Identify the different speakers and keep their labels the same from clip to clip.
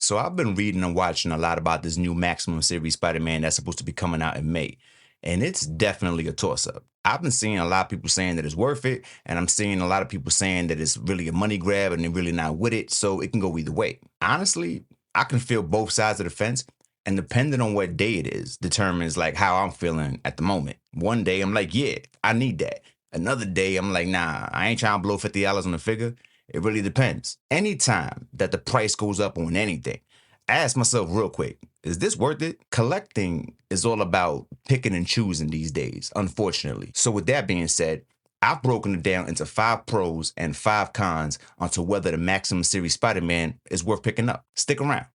Speaker 1: So I've been reading and watching a lot about this new Maximum Series Spider-Man that's supposed to be coming out in May. And it's definitely a toss-up. I've been seeing a lot of people saying that it's worth it, and I'm seeing a lot of people saying that it's really a money grab and they're really not with it, so it can go either way. Honestly, I can feel both sides of the fence, and depending on what day it is, determines like how I'm feeling at the moment. One day I'm like, yeah, I need that. Another day I'm like, nah, I ain't trying to blow $50 on the figure. It really depends. Anytime that the price goes up on anything, I ask myself real quick, is this worth it? Collecting is all about picking and choosing these days, unfortunately. So with that being said, I've broken it down into 5 pros and 5 cons onto whether the Maximum Series Spider-Man is worth picking up. Stick around.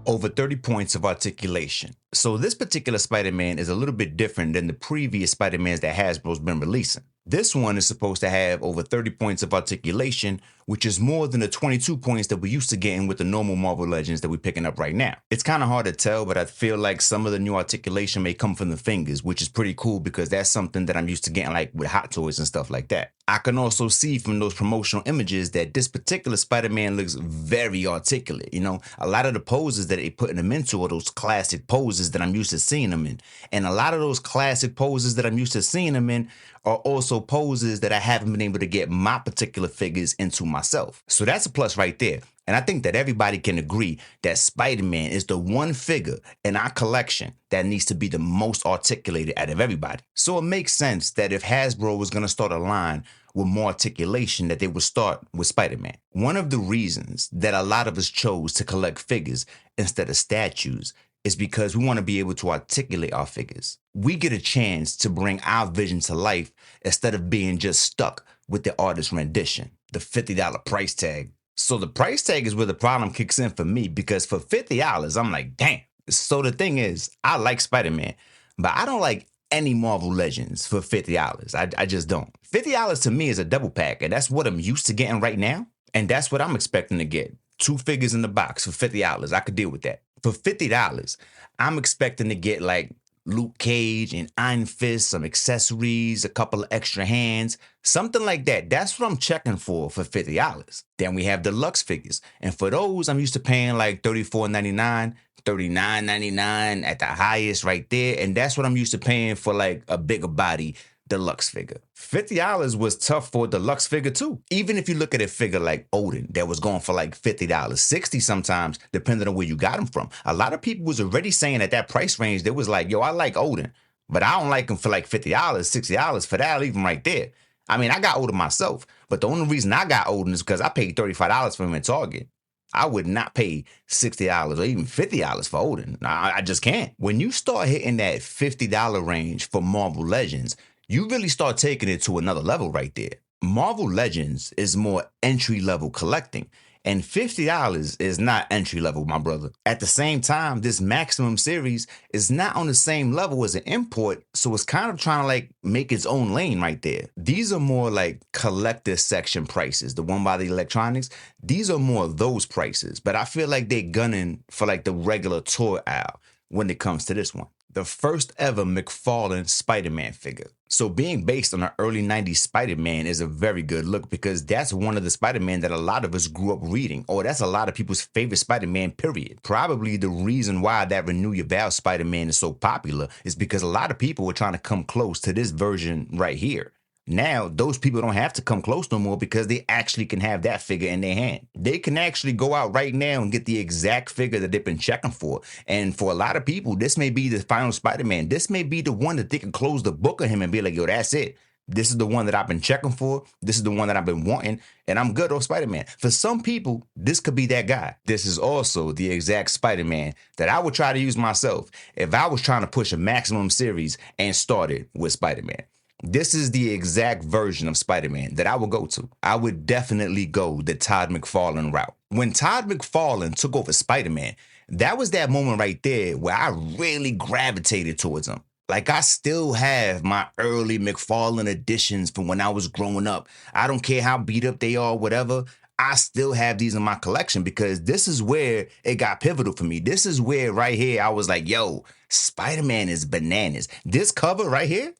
Speaker 1: Over 30 points of articulation. So this particular Spider-Man is a little bit different than the previous Spider-Mans that Hasbro's been releasing. This one is supposed to have over 30 points of articulation, which is more than the 22 points that we used to getting with the normal Marvel Legends that we're picking up right now. It's kind of hard to tell, but I feel like some of the new articulation may come from the fingers, which is pretty cool because that's something that I'm used to getting like with Hot Toys and stuff like that. I can also see from those promotional images that this particular Spider-Man looks very articulate. You know, a lot of the poses that they putting him into are those classic poses that I'm used to seeing him in. And a lot of those classic poses that I'm used to seeing him in are also poses that I haven't been able to get my particular figures into myself. So that's a plus right there. And I think that everybody can agree that Spider-Man is the one figure in our collection that needs to be the most articulated out of everybody. So it makes sense that if Hasbro was going to start a line with more articulation, that they would start with Spider-Man. One of the reasons that a lot of us chose to collect figures instead of statues is because we want to be able to articulate our figures. We get a chance to bring our vision to life instead of being just stuck with the artist's rendition, the $50 price tag. So the price tag is where the problem kicks in for me, because for $50, I'm like, damn. So the thing is, I like Spider-Man, but I don't like any Marvel Legends for $50. I just don't. $50 to me is a double pack, and that's what I'm used to getting right now. And that's what I'm expecting to get. 2 figures in the box for $50. I could deal with that. For $50, I'm expecting to get like Luke Cage and Iron Fist, some accessories, a couple of extra hands, something like that. That's what I'm checking for $50. Then we have deluxe figures. And for those, I'm used to paying like $34.99, $39.99 at the highest right there. And that's what I'm used to paying for like a bigger body deluxe figure. $50 was tough for a deluxe figure too. Even if you look at a figure like Odin that was going for like $50, $60 sometimes, depending on where you got him from. A lot of people was already saying at that price range, they was like, yo, I like Odin, but I don't like him for like $50, $60 for that, I'll leave him right there. I mean, I got Odin myself, but the only reason I got Odin is because I paid $35 for him at Target. I would not pay $60 or even $50 for Odin. I just can't. When you start hitting that $50 range for Marvel Legends, you really start taking it to another level right there. Marvel Legends is more entry-level collecting, and $50 is not entry-level, my brother. At the same time, this Maximum Series is not on the same level as an import, so it's kind of trying to like make its own lane right there. These are more like collector section prices, the one by the electronics. These are more of those prices, but I feel like they're gunning for like the regular toy aisle when it comes to this one. The first ever McFarlane Spider-Man figure. So being based on an early 90s Spider-Man is a very good look, because that's one of the Spider-Man that a lot of us grew up reading, or that's a lot of people's favorite Spider-Man, period. Probably the reason why that Renew Your Vows Spider-Man is so popular is because a lot of people were trying to come close to this version right here. Now, those people don't have to come close no more because they actually can have that figure in their hand. They can actually go out right now and get the exact figure that they've been checking for. And for a lot of people, this may be the final Spider-Man. This may be the one that they can close the book of him and be like, yo, that's it. This is the one that I've been checking for. This is the one that I've been wanting. And I'm good on Spider-Man. For some people, this could be that guy. This is also the exact Spider-Man that I would try to use myself if I was trying to push a Maximum Series and started with Spider-Man. This is the exact version of Spider-Man that I would go to. I would definitely go the Todd McFarlane route. When Todd McFarlane took over Spider-Man, that was that moment right there where I really gravitated towards him. Like, I still have my early McFarlane editions from when I was growing up. I don't care how beat up they are, whatever. I still have these in my collection because this is where it got pivotal for me. This is where right here I was like, yo, Spider-Man is bananas. This cover right here,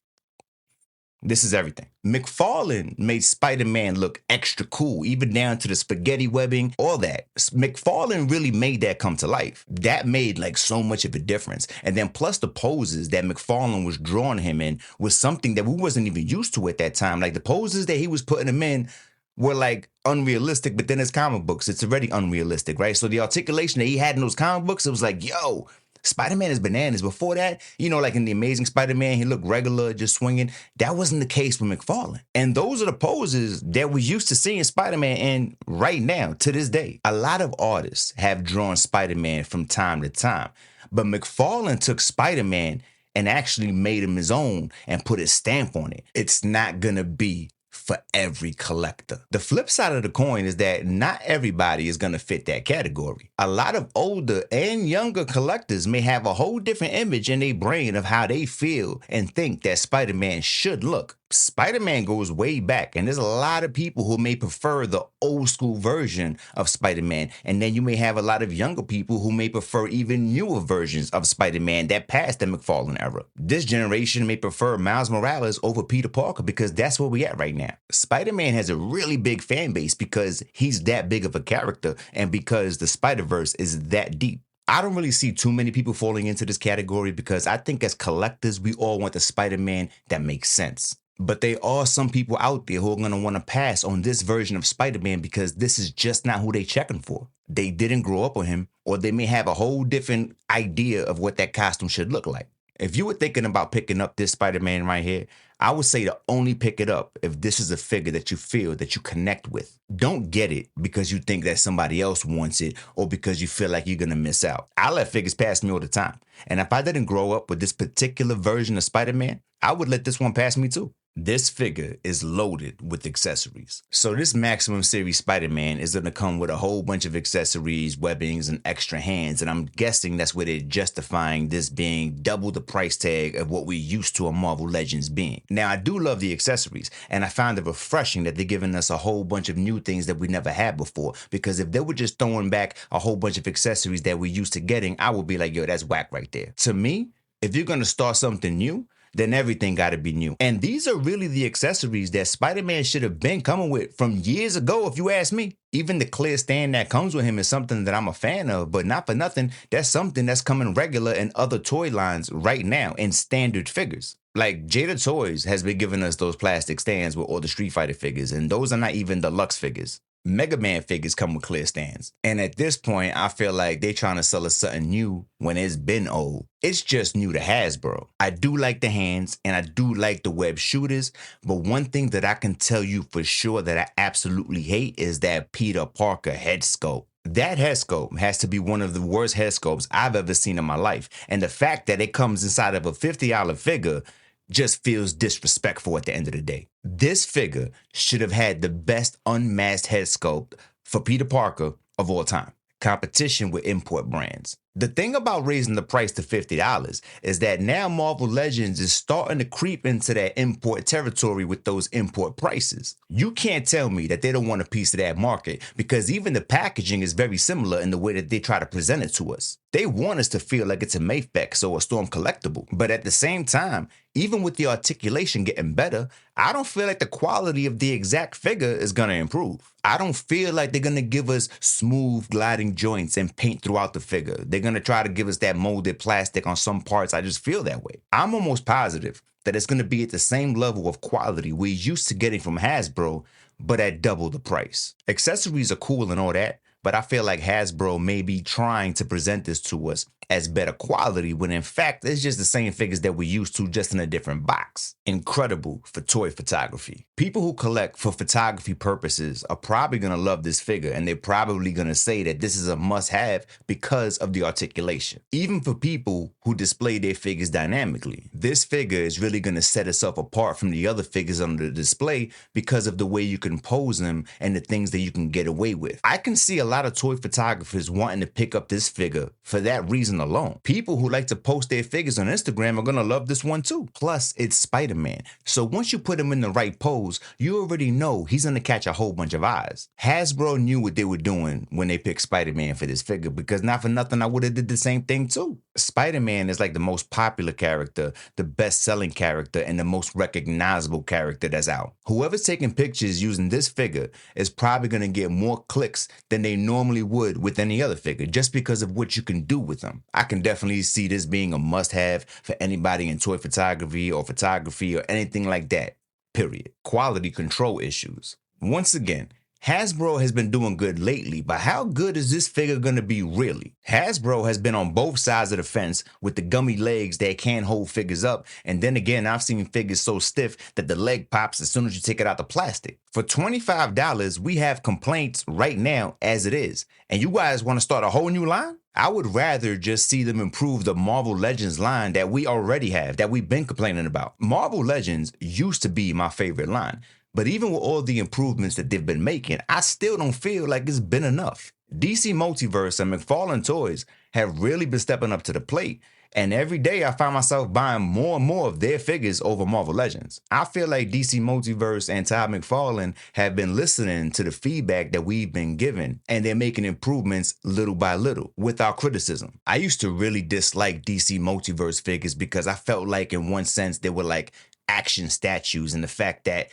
Speaker 1: This is everything. McFarlane made Spider-Man look extra cool, even down to the spaghetti webbing, all that. McFarlane really made that come to life. That made like so much of a difference. And then plus the poses that McFarlane was drawing him in was something that we wasn't even used to at that time. Like the poses that he was putting him in were like unrealistic, but then his comic books, it's already unrealistic, right? So the articulation that he had in those comic books, it was like, yo, Spider-Man is bananas. Before that, like in The Amazing Spider-Man, he looked regular, just swinging. That wasn't the case with McFarlane. And those are the poses that we used to seeing Spider-Man in right now, to this day. A lot of artists have drawn Spider-Man from time to time, but McFarlane took Spider-Man and actually made him his own and put his stamp on it. It's not gonna be for every collector. The flip side of the coin is that not everybody is going to fit that category. A lot of older and younger collectors may have a whole different image in their brain of how they feel and think that Spider-Man should look. Spider-Man goes way back, and there's a lot of people who may prefer the old school version of Spider-Man. And then you may have a lot of younger people who may prefer even newer versions of Spider-Man that passed the McFarlane era. This generation may prefer Miles Morales over Peter Parker because that's where we at right now. Spider-Man has a really big fan base because he's that big of a character and because the Spider-Verse is that deep. I don't really see too many people falling into this category because I think as collectors, we all want the Spider-Man that makes sense. But there are some people out there who are going to want to pass on this version of Spider-Man because this is just not who they checking for. They didn't grow up with him, or they may have a whole different idea of what that costume should look like. If you were thinking about picking up this Spider-Man right here, I would say to only pick it up if this is a figure that you feel that you connect with. Don't get it because you think that somebody else wants it or because you feel like you're going to miss out. I let figures pass me all the time. And if I didn't grow up with this particular version of Spider-Man, I would let this one pass me too. This figure is loaded with accessories. So this Maximum Series Spider-Man is going to come with a whole bunch of accessories, webbings, and extra hands. And I'm guessing that's where they're justifying this being double the price tag of what we're used to a Marvel Legends being. Now, I do love the accessories, and I find it refreshing that they're giving us a whole bunch of new things that we never had before. Because if they were just throwing back a whole bunch of accessories that we're used to getting, I would be like, yo, that's whack right there. To me, if you're going to start something new, then everything got to be new. And these are really the accessories that Spider-Man should have been coming with from years ago, if you ask me. Even the clear stand that comes with him is something that I'm a fan of, but not for nothing, that's something that's coming regular in other toy lines right now in standard figures. Like Jada Toys has been giving us those plastic stands with all the Street Fighter figures, and those are not even deluxe figures. Mega Man figures come with clear stands. And at this point, I feel like they're trying to sell us something new when it's been old. It's just new to Hasbro. I do like the hands and I do like the web shooters, but one thing that I can tell you for sure that I absolutely hate is that Peter Parker head sculpt. That head sculpt has to be one of the worst head sculpts I've ever seen in my life. And the fact that it comes inside of a $50 figure just feels disrespectful at the end of the day. This figure should have had the best unmasked head sculpt for Peter Parker of all time. Competition with import brands. The thing about raising the price to $50 is that now Marvel Legends is starting to creep into that import territory with those import prices. You can't tell me that they don't want a piece of that market because even the packaging is very similar in the way that they try to present it to us. They want us to feel like it's a Mafex or a Storm collectible. But at the same time, even with the articulation getting better, I don't feel like the quality of the exact figure is going to improve. I don't feel like they're going to give us smooth gliding joints and paint throughout the figure. They're going to try to give us that molded plastic on some parts. I just feel that way. I'm almost positive that it's going to be at the same level of quality we're used to getting from Hasbro, but at double the price. Accessories are cool and all that, but I feel like Hasbro may be trying to present this to us as better quality when in fact it's just the same figures that we're used to, just in a different box. Incredible for toy photography. People who collect for photography purposes are probably going to love this figure, and they're probably going to say that this is a must-have because of the articulation. Even for people who display their figures dynamically, this figure is really going to set itself apart from the other figures on the display because of the way you can pose them and the things that you can get away with. I can see a lot of toy photographers wanting to pick up this figure for that reason alone. People who like to post their figures on Instagram are gonna love this one too. Plus, it's Spider-Man. So once you put him in the right pose, you already know he's gonna catch a whole bunch of eyes. Hasbro knew what they were doing when they picked Spider-Man for this figure, because not for nothing, I would have did the same thing too. Spider-Man is like the most popular character, the best-selling character, and the most recognizable character that's out. Whoever's taking pictures using this figure is probably gonna get more clicks than they normally would with any other figure, just because of what you can do with them. I can definitely see this being a must-have for anybody in toy photography or anything like that, period. Quality control issues. Once again, Hasbro has been doing good lately, but how good is this figure gonna be really? Hasbro has been on both sides of the fence with the gummy legs that can't hold figures up, and then again, I've seen figures so stiff that the leg pops as soon as you take it out the plastic. For $25, we have complaints right now as it is, and you guys wanna start a whole new line? I would rather just see them improve the Marvel Legends line that we already have, that we've been complaining about. Marvel Legends used to be my favorite line. But even with all the improvements that they've been making, I still don't feel like it's been enough. DC Multiverse and McFarlane Toys have really been stepping up to the plate, and every day I find myself buying more and more of their figures over Marvel Legends. I feel like DC Multiverse and Todd McFarlane have been listening to the feedback that we've been given, and they're making improvements little by little without criticism. I used to really dislike DC Multiverse figures because I felt like in one sense they were like action statues, and the fact that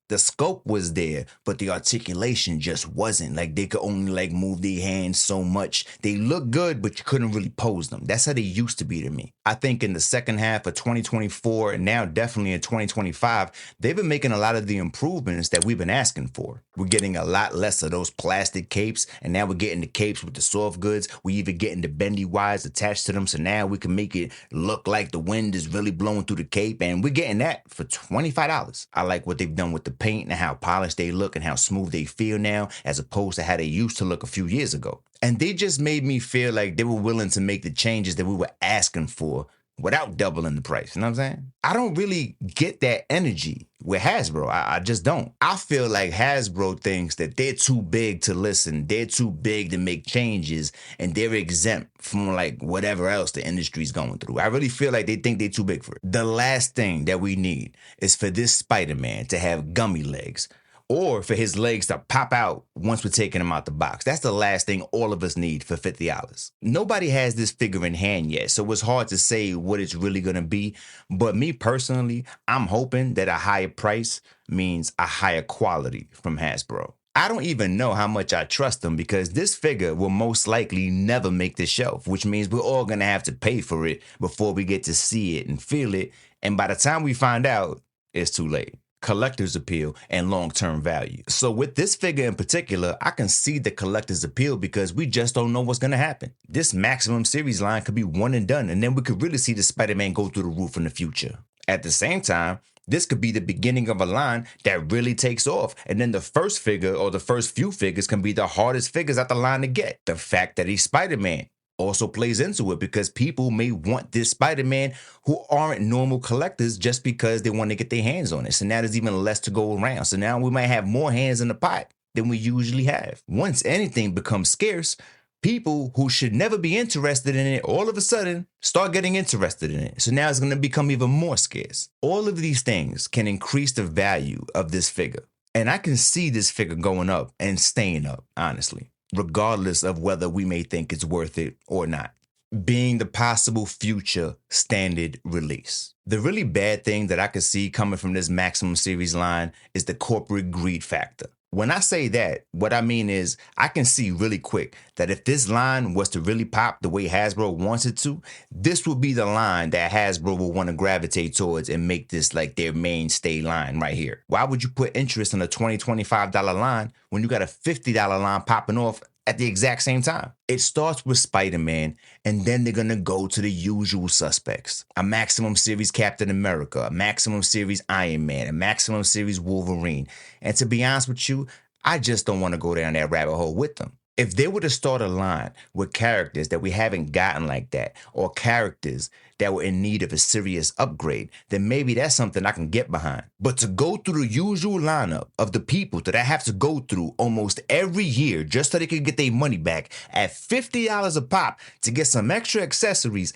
Speaker 1: the sculpt was there, but the articulation just wasn't. Like they could only like move their hands so much. They look good, but you couldn't really pose them. That's how they used to be to me. I think in the second half of 2024, and now definitely in 2025, they've been making a lot of the improvements that we've been asking for. We're getting a lot less of those plastic capes, and now we're getting the capes with the soft goods. We even getting the bendy wires attached to them, so now we can make it look like the wind is really blowing through the cape, and we're getting that for $25. I like what they've done with the paint and how polished they look and how smooth they feel now, as opposed to how they used to look a few years ago. And they just made me feel like they were willing to make the changes that we were asking for without doubling the price. You know what I'm saying? I don't really get that energy with Hasbro. I just don't. I feel like Hasbro thinks that they're too big to listen. They're too big to make changes, and they're exempt from like whatever else the industry's going through. I really feel like they think they're too big for it. The last thing that we need is for this Spider-Man to have gummy legs, or for his legs to pop out once we're taking him out the box. That's the last thing all of us need for $50. Nobody has this figure in hand yet, so it's hard to say what it's really gonna be. But me personally, I'm hoping that a higher price means a higher quality from Hasbro. I don't even know how much I trust them, because this figure will most likely never make the shelf, which means we're all gonna have to pay for it before we get to see it and feel it. And by the time we find out, it's too late. Collector's appeal and long-term value. So with this figure in particular, I can see the collector's appeal because we just don't know what's going to happen. This Maximum Series line could be one and done, and then we could really see the Spider-Man go through the roof in the future. At the same time, this could be the beginning of a line that really takes off, and then the first figure or the first few figures can be the hardest figures out the line to get. The fact that he's Spider-Man also plays into it, because people may want this Spider-Man who aren't normal collectors just because they want to get their hands on it. So now there's even less to go around. So now we might have more hands in the pot than we usually have. Once anything becomes scarce, people who should never be interested in it all of a sudden start getting interested in it. So now it's going to become even more scarce. All of these things can increase the value of this figure. And I can see this figure going up and staying up, honestly, regardless of whether we may think it's worth it or not. Being the possible future standard release. The really bad thing that I could see coming from this Maximum Series line is the corporate greed factor. When I say that, what I mean is I can see really quick that if this line was to really pop the way Hasbro wants it to, this would be the line that Hasbro will want to gravitate towards and make this like their mainstay line right here. Why would you put interest in a $20, $25 line when you got a $50 line popping off at the exact same time? It starts with Spider-Man, and then they're gonna go to the usual suspects. A Maximum Series Captain America, a Maximum Series Iron Man, a Maximum Series Wolverine. And to be honest with you, I just don't want to go down that rabbit hole with them. If they were to start a line with characters that we haven't gotten like that, or characters that were in need of a serious upgrade, then maybe that's something I can get behind. But to go through the usual lineup of the people that I have to go through almost every year just so they can get their money back at $50 a pop to get some extra accessories,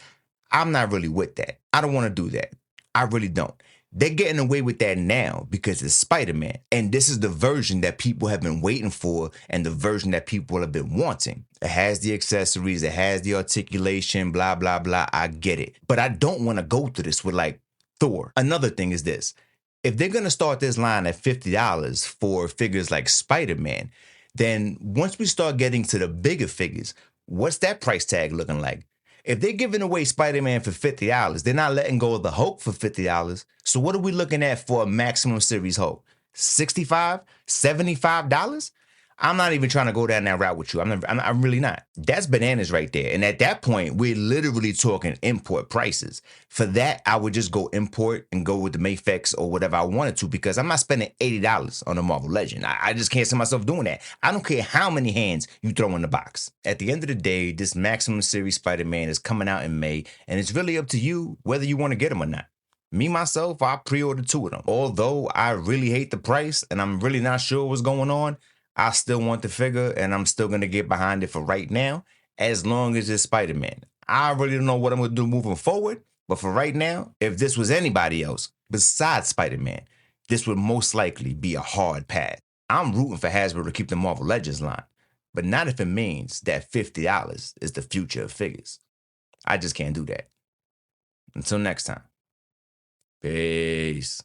Speaker 1: I'm not really with that. I don't want to do that. I really don't. They're getting away with that now because it's Spider-Man. And this is the version that people have been waiting for and the version that people have been wanting. It has the accessories, it has the articulation, blah, blah, blah. I get it. But I don't want to go through this with like Thor. Another thing is this. If they're going to start this line at $50 for figures like Spider-Man, then once we start getting to the bigger figures, what's that price tag looking like? If they're giving away Spider-Man for $50, they're not letting go of the Hulk for $50. So what are we looking at for a maximum series Hulk? $65, $75? I'm not even trying to go down that route with you. I'm really not. That's bananas right there. And at that point, we're literally talking import prices. For that, I would just go import and go with the Mayfex or whatever I wanted to because I'm not spending $80 on a Marvel Legend. I just can't see myself doing that. I don't care how many hands you throw in the box. At the end of the day, this Maximum Series Spider-Man is coming out in May, and it's really up to you whether you want to get him or not. Me, myself, I pre-ordered 2 of them. Although I really hate the price and I'm really not sure what's going on, I still want the figure and I'm still going to get behind it for right now, as long as it's Spider-Man. I really don't know what I'm going to do moving forward, but for right now, if this was anybody else besides Spider-Man, this would most likely be a hard pass. I'm rooting for Hasbro to keep the Marvel Legends line, but not if it means that $50 is the future of figures. I just can't do that. Until next time. Peace.